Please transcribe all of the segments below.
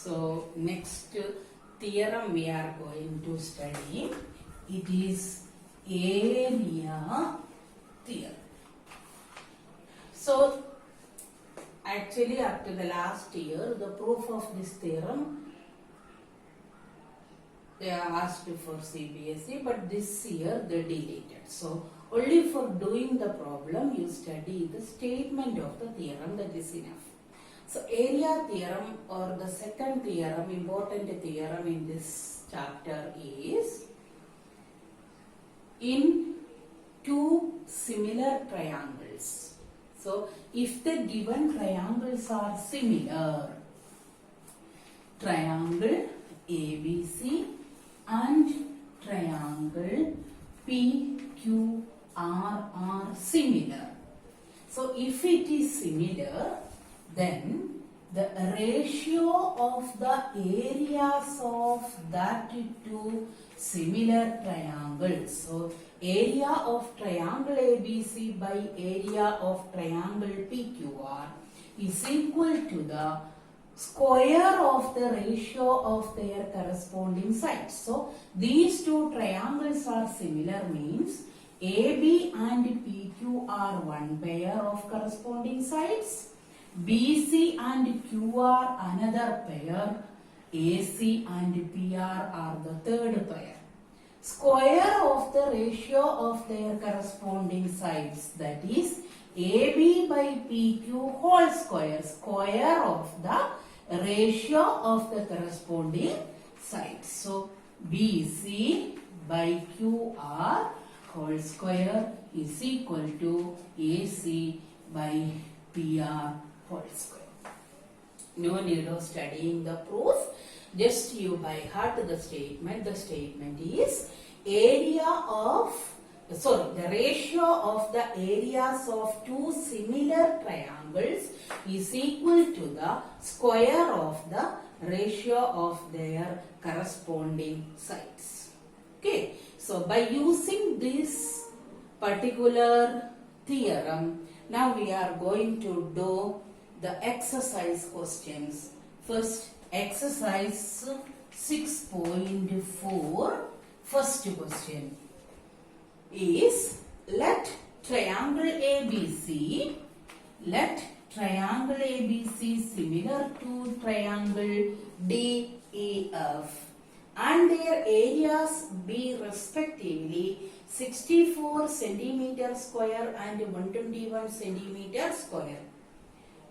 So next theorem we are going to study, it is area theorem. So actually up to the last year the proof of this theorem they are asked for CBSE, but this year they deleted. So only for doing the problem you study the statement of the theorem, that is enough. So area theorem, or the second theorem, important theorem in this chapter is, in two similar triangles. So if the given triangles are similar, triangle ABC and triangle PQR are similar. So if it is similar, then the ratio of the areas of that two similar triangles, so area of triangle ABC by area of triangle PQR is equal to the square of the ratio of their corresponding sides. So these two triangles are similar means AB and PQ are one pair of corresponding sides, BC and QR another pair, AC and PR are the third pair. Square of the ratio of their corresponding sides, that is AB by PQ whole square, square of the ratio of the corresponding sides. So BC by QR whole square is equal to AC by PR whole square. No need of studying the proof, just you by heart the statement. The statement is area of, the ratio of the areas of two similar triangles is equal to the square of the ratio of their corresponding sides. Okay, so by using this particular theorem, now we are going to do the exercise questions. First, exercise 6.4, first question is, let triangle ABC similar to triangle DEF and their areas be respectively 64 centimeter square and 121 centimeter square.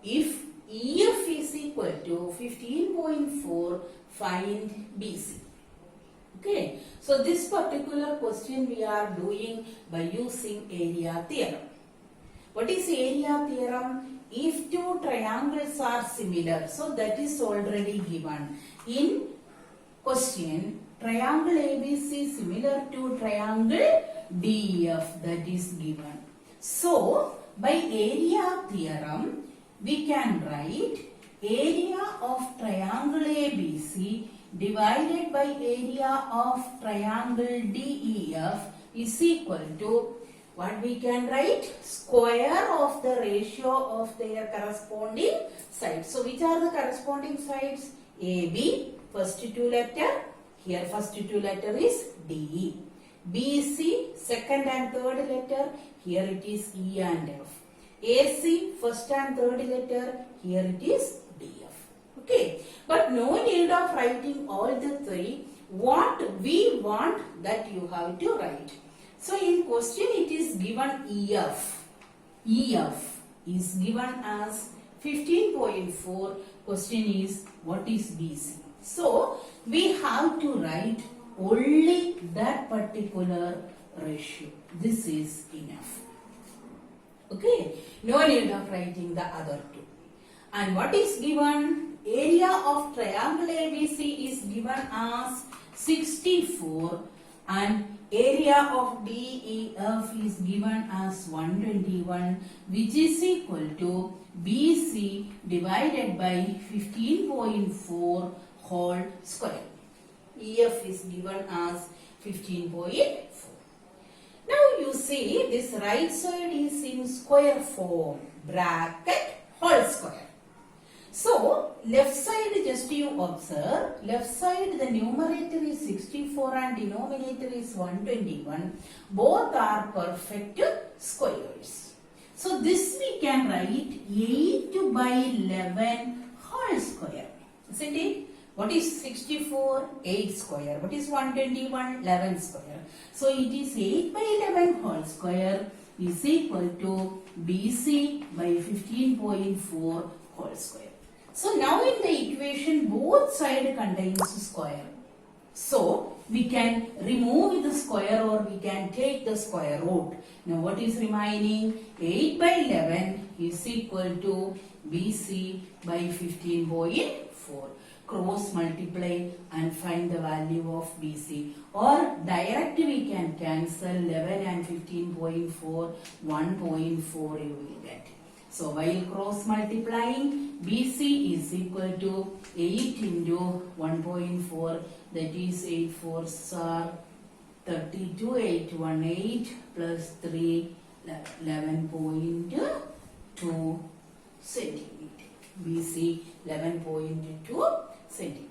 If EF is equal to 15.4, find BC. Okay, so this particular question we are doing by using area theorem. What is area theorem? If two triangles are similar, so that is already given. In question, triangle ABC similar to triangle DEF, that is given. So by area theorem, we can write area of triangle ABC divided by area of triangle DEF is equal to, what we can write? Square of the ratio of their corresponding sides. So which are the corresponding sides? AB, first two letter, here first two letter is DE. BC, second and third letter, here it is E and F. AC, first and third letter, here it is DF. Okay, but no need of writing all the three. What we want, that you have to write. So in question it is given EF. EF is given as 15.4. Question is, what is BC? So we have to write only that particular ratio. This is enough. Okay, no need of writing the other two. And what is given? Area of triangle ABC is given as 64 and area of DEF is given as 121, which is equal to BC divided by 15.4 whole square. EF is given as 15.4. Now you see this right side is in square form, bracket whole square. So, left side just you observe, left side the numerator is 64 and denominator is 121. Both are perfect squares. So, this we can write 8 by 11 whole square. Isn't it? What is 64? 8 square. What is 121? 11 square. So, it is 8 by 11 whole square is equal to BC by 15.4 whole square. So now in the equation both side contains square. So we can remove the square or we can take the square root. Now what is remaining? 8 by 11 is equal to BC by 15.4. Cross multiply and find the value of BC. Or direct we can cancel 11 and 15.4, 1.4 you will get. So while cross multiplying, BC is equal to 8 into 1.4, that is 8 fours are 32, 818 plus 3, 11.2 centimeter. BC 11.2 centimeter.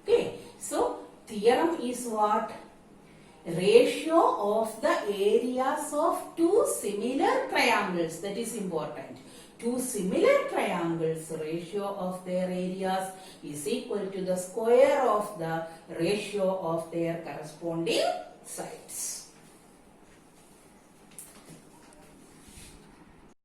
Okay, so theorem is what? Ratio of the areas of two similar triangles, that is important. Two similar triangles, ratio of their areas is equal to the square of the ratio of their corresponding sides.